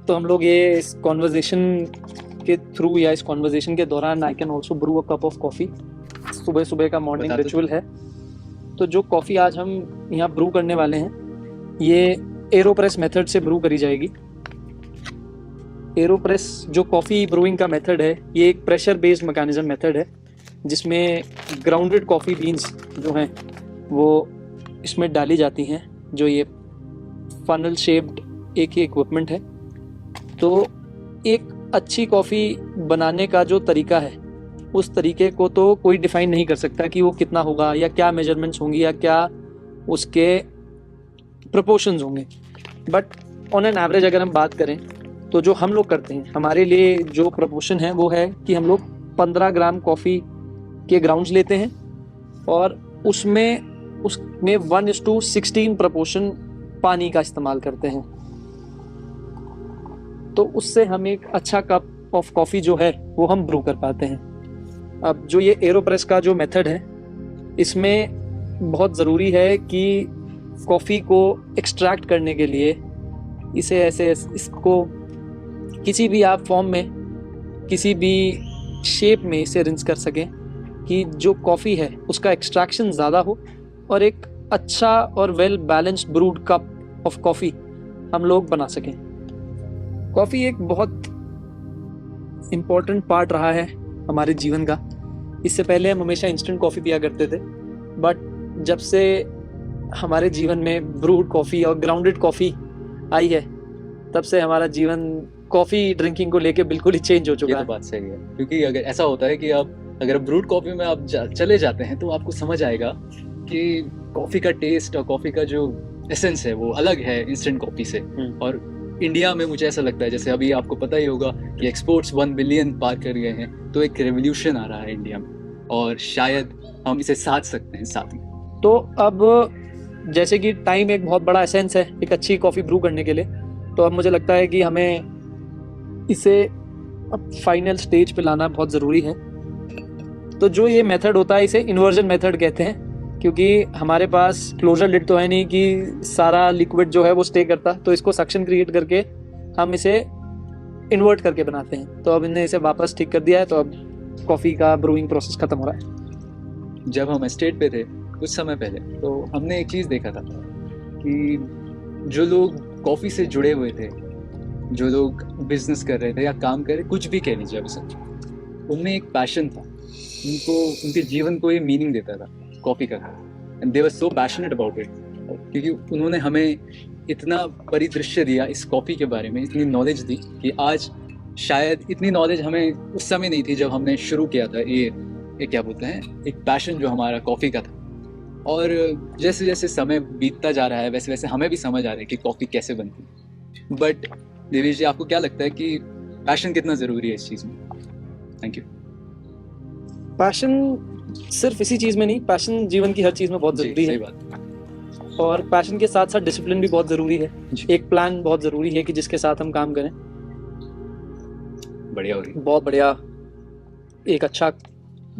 तो हम लोग ये इस कॉन्वर्जेशन के थ्रू या इस कॉन्वर्जेशन के दौरान I can also brew a cup of coffee. सुबह सुबह का मॉर्निंग रिचुअल है। तो जो कॉफ़ी आज हम यहाँ ब्रू करने वाले हैं ये एरोप्रेस मेथड से ब्रू करी जाएगी। एरोप्रेस जो कॉफ़ी ब्रूइंग का मेथड है ये एक प्रेशर बेस्ड मैकेनिज्म मेथड है जिसमें ग्राउंडेड कॉफ़ी बीन्स जो हैं वो इसमें डाली जाती हैं। जो ये फनल शेप्ड एक ही इक्विपमेंट है। तो एक अच्छी कॉफ़ी बनाने का जो तरीका है उस तरीके को तो कोई डिफाइन नहीं कर सकता कि वो कितना होगा या क्या मेजरमेंट्स होंगी या क्या उसके प्रोपोर्शंस होंगे। बट ऑन एन एवरेज अगर हम बात करें तो जो हम लोग करते हैं हमारे लिए जो प्रोपोर्शन है वो है कि हम लोग 15 ग्राम कॉफ़ी के ग्राउंड्स लेते हैं और उसमें 1:16 प्रोपोर्शन पानी का इस्तेमाल करते हैं। तो उससे हम एक अच्छा कप ऑफ कॉफ़ी जो है वो हम ब्रू कर पाते हैं। अब जो ये एरोप्रेस का जो मेथड है इसमें बहुत ज़रूरी है कि कॉफ़ी को एक्सट्रैक्ट करने के लिए इसे ऐसे इसको किसी भी आप फॉर्म में किसी भी शेप में इसे रिंस कर सकें कि जो कॉफ़ी है उसका एक्सट्रैक्शन ज़्यादा हो और एक अच्छा और well balanced brood cup of coffee हम लोग बना सकें। कॉफ़ी एक बहुत इम्पॉर्टेंट पार्ट रहा है हमारे जीवन का। इससे पहले हम हमेशा इंस्टेंट कॉफ़ी पिया करते थे बट जब से हमारे जीवन में ब्रूड कॉफ़ी और ग्राउंडेड कॉफ़ी आई है तब से हमारा जीवन कॉफ़ी ड्रिंकिंग को लेके बिल्कुल ही चेंज हो चुका है। ये तो बात सही है क्योंकि अगर ऐसा होता है कि आप अगर ब्रूड कॉफ़ी में आप चले जाते हैं तो आपको समझ आएगा कि कॉफ़ी का टेस्ट और कॉफ़ी का जो एसेंस है वो अलग है इंस्टेंट कॉफ़ी से। और इंडिया में मुझे ऐसा लगता है जैसे अभी आपको पता ही होगा कि एक्सपोर्ट्स 1 बिलियन पार कर गए हैं तो एक रेवोल्यूशन आ रहा है इंडिया में और शायद हम इसे साथ सकते हैं साथ में। तो अब जैसे कि टाइम एक बहुत बड़ा एसेंस है एक अच्छी कॉफ़ी ब्रू करने के लिए, तो अब मुझे लगता है कि हमें इसे अब फाइनल स्टेज पे लाना बहुत ज़रूरी है। तो जो ये मेथड होता है इसे इन्वर्जन मेथड कहते हैं क्योंकि हमारे पास क्लोजर लिड तो है नहीं कि सारा लिक्विड जो है वो स्टे करता, तो इसको सक्शन क्रिएट करके हम इसे इन्वर्ट करके बनाते हैं। तो अब इन्हें इसे वापस ठीक कर दिया है तो अब कॉफ़ी का ब्रूइंग प्रोसेस ख़त्म हो रहा है। जब हम एस्टेट पे थे कुछ समय पहले तो हमने एक चीज़ देखा था कि जो लोग कॉफ़ी से जुड़े हुए थे, जो लोग बिजनेस कर रहे थे या काम कर रहे, कुछ भी कह लीजिए अब सच, उनमें एक पैशन था। उनको उनके जीवन को ये मीनिंग देता था कॉफ़ी का। And they were so passionate about it क्योंकि उन्होंने हमें इतना परिदृश्य दिया इस कॉफ़ी के बारे में, इतनी नॉलेज दी कि आज शायद इतनी नॉलेज हमें उस समय नहीं थी जब हमने शुरू किया था ये क्या बोलते हैं एक पैशन जो हमारा कॉफ़ी का था। और जैसे जैसे समय बीतता जा रहा है वैसे वैसे हमें भी समझ आ रहा है कि कॉफ़ी कैसे बनती है। बट देवेश जी आपको क्या लगता है कि पैशन कितना ज़रूरी है इस चीज़ में? Thank you. पैशन सिर्फ इसी चीज़ में नहीं, पैशन जीवन की हर चीज़ में बहुत ज़रूरी है। सही बात। और पैशन के साथ साथ डिसिप्लिन भी बहुत ज़रूरी है। एक प्लान बहुत ज़रूरी है कि जिसके साथ हम काम करें। बढ़िया हो रही, बहुत बढ़िया एक अच्छा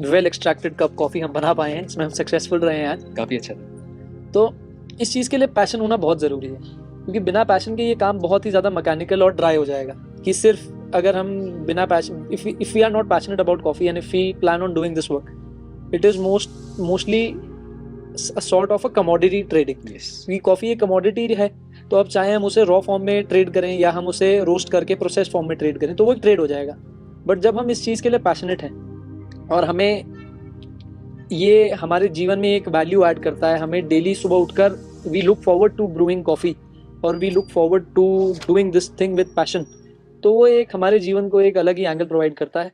वेल एक्सट्रैक्टेड कप कॉफ़ी हम बना पाए हैं, इसमें हम सक्सेसफुल रहे हैं आज। काफ़ी अच्छा था। तो इस चीज़ के लिए पैशन होना बहुत ज़रूरी है क्योंकि बिना पैशन के ये काम बहुत ही ज़्यादा मैकेनिकल और ड्राई हो जाएगा। कि सिर्फ अगर हम बिना passion if we are not passionate about coffee and if we plan on doing this work it is mostly a sort of a commodity trading. ये कॉफ़ी एक कमोडिटी है तो अब चाहे हम उसे रॉ फॉर्म में ट्रेड करें या हम उसे रोस्ट करके प्रोसेस फॉर्म में ट्रेड करें तो वो एक ट्रेड हो जाएगा। बट जब हम इस चीज़ के लिए पैशनेट हैं और हमें ये हमारे जीवन में एक वैल्यू ऐड करता है, हमें डेली सुबह उठकर we look forward to brewing coffee और we look forward to doing this thing with passion, तो वो एक हमारे जीवन को एक अलग ही एंगल प्रोवाइड करता है।